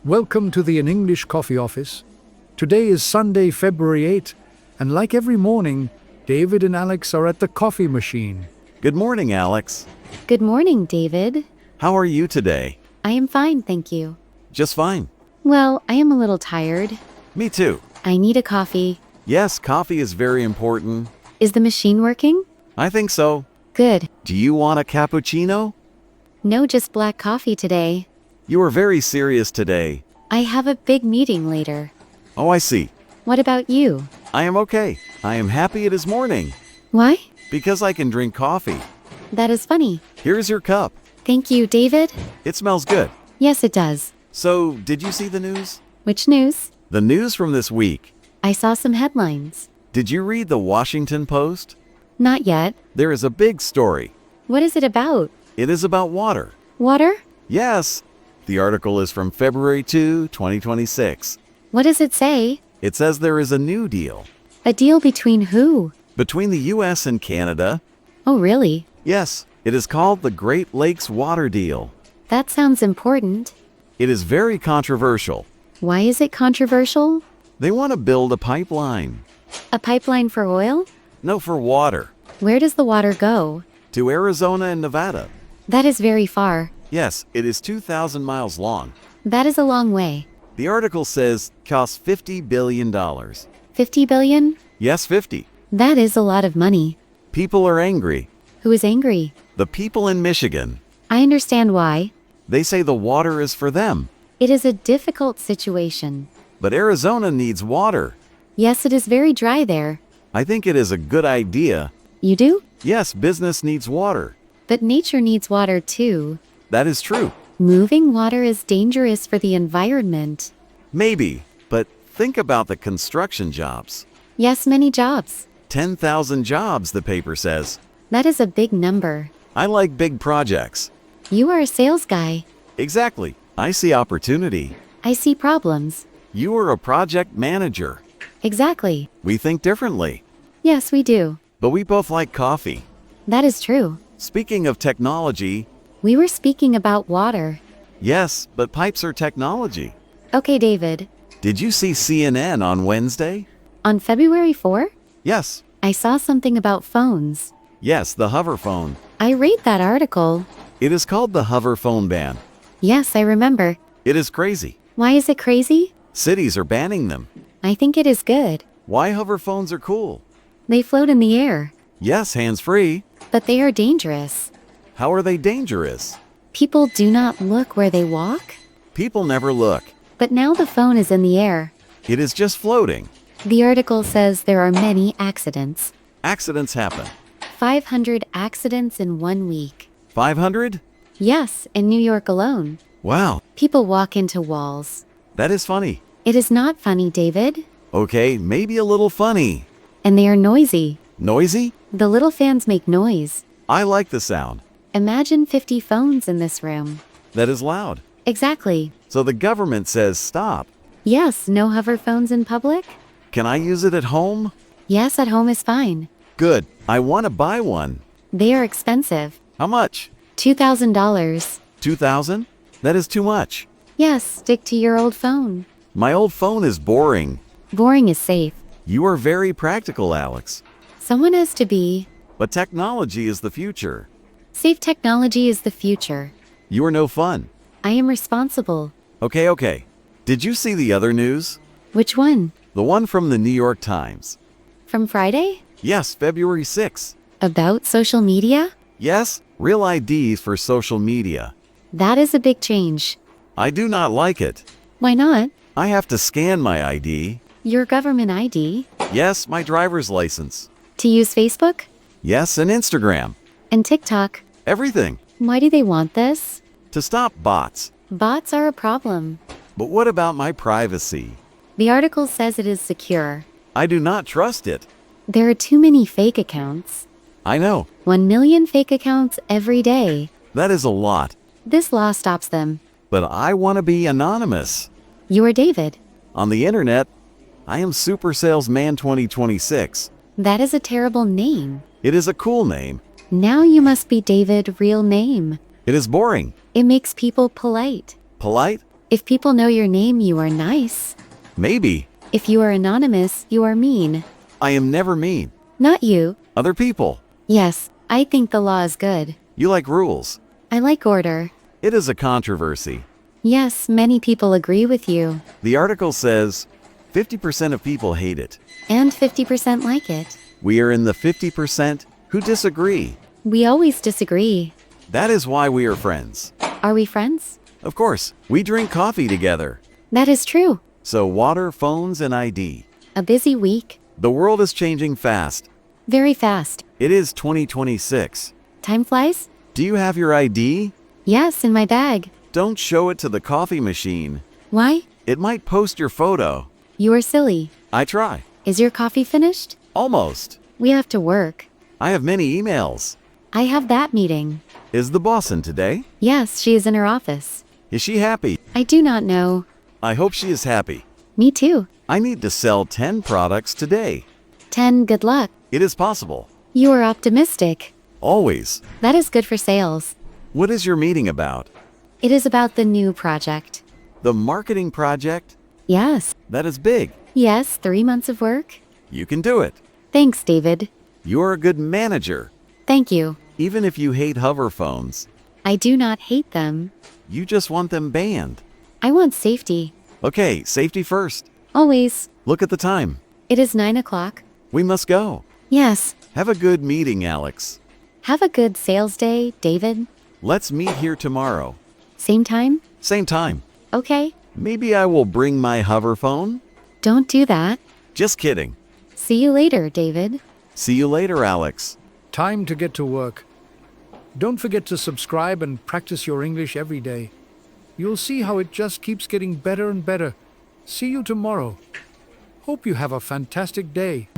Welcome to the In English Coffee Office. Today is Sunday, February 8, and like every morning, David and Alex are at the coffee machine. Good morning, Alex. Good morning, David. How are you today? I am fine, thank you. Just fine. Well, I am a little tired. Me too. I need a coffee. Yes, coffee is very important. Is the machine working? I think so. Good. Do you want a cappuccino? No, just black coffee today. You are very serious today. I have a big meeting later. Oh, I see. What about you? I am okay. I am happy it is morning Why? because I can drink coffee. That is funny. Here's your cup. Thank you, David. It smells good. Yes, it does. So, did you see the news? Which news? The news from this week. I saw some headlines. Did you read the Washington Post? Not yet. There is a big story. What is it about? It is about water. Water? Yes. The article is from February 2, 2026. What does it say? It says there is a new deal A deal between who? between the U.S. and Canada. Oh, really? Yes, it is called the Great Lakes Water Deal. That sounds important. It is very controversial. Why is it controversial? They want to build a pipeline. A pipeline for oil? No, for water. Where does the water go? To Arizona and Nevada. That is very far. Yes, it is 2,000 miles long. That is a long way. The article says costs $50 billion. 50 billion? Yes, 50. That is a lot of money. People are angry. Who is angry? The people in Michigan. I understand why. They say the water is for them. It is a difficult situation. But Arizona needs water. Yes, it is very dry there. I think it is a good idea. You do? Yes, business needs water. But nature needs water too. That is true. Moving water is dangerous for the environment. Maybe, but think about the construction jobs. Yes, many jobs. 10,000 jobs, the paper says. That is a big number. I like big projects. You are a sales guy. Exactly. I see opportunity. I see problems. You are a project manager. Exactly. We think differently, Yes, we do. but we both like coffee. That is true. Speaking of technology, We were speaking about water. yes, but pipes are technology. Okay, David. Did you see CNN on Wednesday? On February 4? Yes. I saw something about phones. Yes, the hover phone. I read that article. It is called the hover phone ban. Yes, I remember. It is crazy. Why is it crazy? Cities are banning them. I think it is good. Why hover phones are cool? They float in the air, Yes, hands-free. but they are dangerous. How are they dangerous? People do not look where they walk, People never look. but now the phone is in the air. It is just floating. The article says there are many accidents. Accidents happen. 500 accidents in 1 week. 500? Yes, in New York alone. Wow, People walk into walls. that is funny. It is not funny, David. Okay, maybe a little funny. And they are noisy. Noisy? The little fans make noise. I like the sound. Imagine 50 phones in this room. That is loud. Exactly. So the government says stop. Yes, no hover phones in public? Can I use it at home? Yes, at home is fine. Good. I want to buy one. They are expensive. How much? $2,000. 2,000? That is too much. Yes, stick to your old phone. My old phone is boring. Boring is safe. You are very practical, Alex. Someone has to be. But technology is the future. Safe technology is the future. You are no fun. I am responsible. Okay. Did you see the other news? Which one? The one from the New York Times. From Friday? Yes, February 6th. About social media? Yes, real IDs for social media. That is a big change. I do not like it. Why not? I have to scan my ID. Your government ID? Yes, my driver's license. To use Facebook? Yes, and Instagram. And TikTok? Everything. Why do they want this? To stop bots. Bots are a problem. But what about my privacy? The article says it is secure. I do not trust it. There are too many fake accounts. I know. 1 million fake accounts every day. That is a lot. This law stops them. But I want to be anonymous. You are David. On the internet, I am Super Salesman 2026. That is a terrible name. It is a cool name. Now you must be David, real name. It is boring. It makes people polite. Polite? If people know your name, you are nice. Maybe. If you are anonymous, you are mean. I am never mean. Not you. Other people. Yes, I think the law is good. You like rules. I like order. It is a controversy. Yes, many people agree with you. The article says 50% of people hate it. And 50% like it. We are in the 50% who disagree. We always disagree. That is why we are friends. Are we friends? Of course, we drink coffee together. That is true. So water, phones, and ID. A busy week. The world is changing fast. Very fast. It is 2026. Time flies? Do you have your ID? Yes, in my bag. Don't show it to the coffee machine. Why? It might post your photo. You are silly. I try. Is your coffee finished? Almost. We have to work. I have many emails. I have that meeting. Is the boss in today? Yes, she is in her office. Is she happy? I do not know. I hope she is happy. Me too. I need to sell 10 products today. 10, good luck. It is possible. You are optimistic. Always. That is good for sales. What is your meeting about? It is about the new project. The marketing project? Yes. That is big. Yes, 3 months of work. You can do it. Thanks, David. You are a good manager. Thank you. Even if you hate hover phones, I do not hate them. you just want them banned. I want safety. Okay, safety first. Always. Look at the time. It is 9 o'clock. We must go. Yes. Have a good meeting, Alex. Have a good sales day, David. Let's meet here tomorrow. Same time? Same time. Okay. Maybe I will bring my hover phone? Don't do that. Just kidding. See you later, David. See you later, Alex. Time to get to work. Don't forget to subscribe and practice your English every day. You'll see how it just keeps getting better and better. See you tomorrow. Hope you have a fantastic day.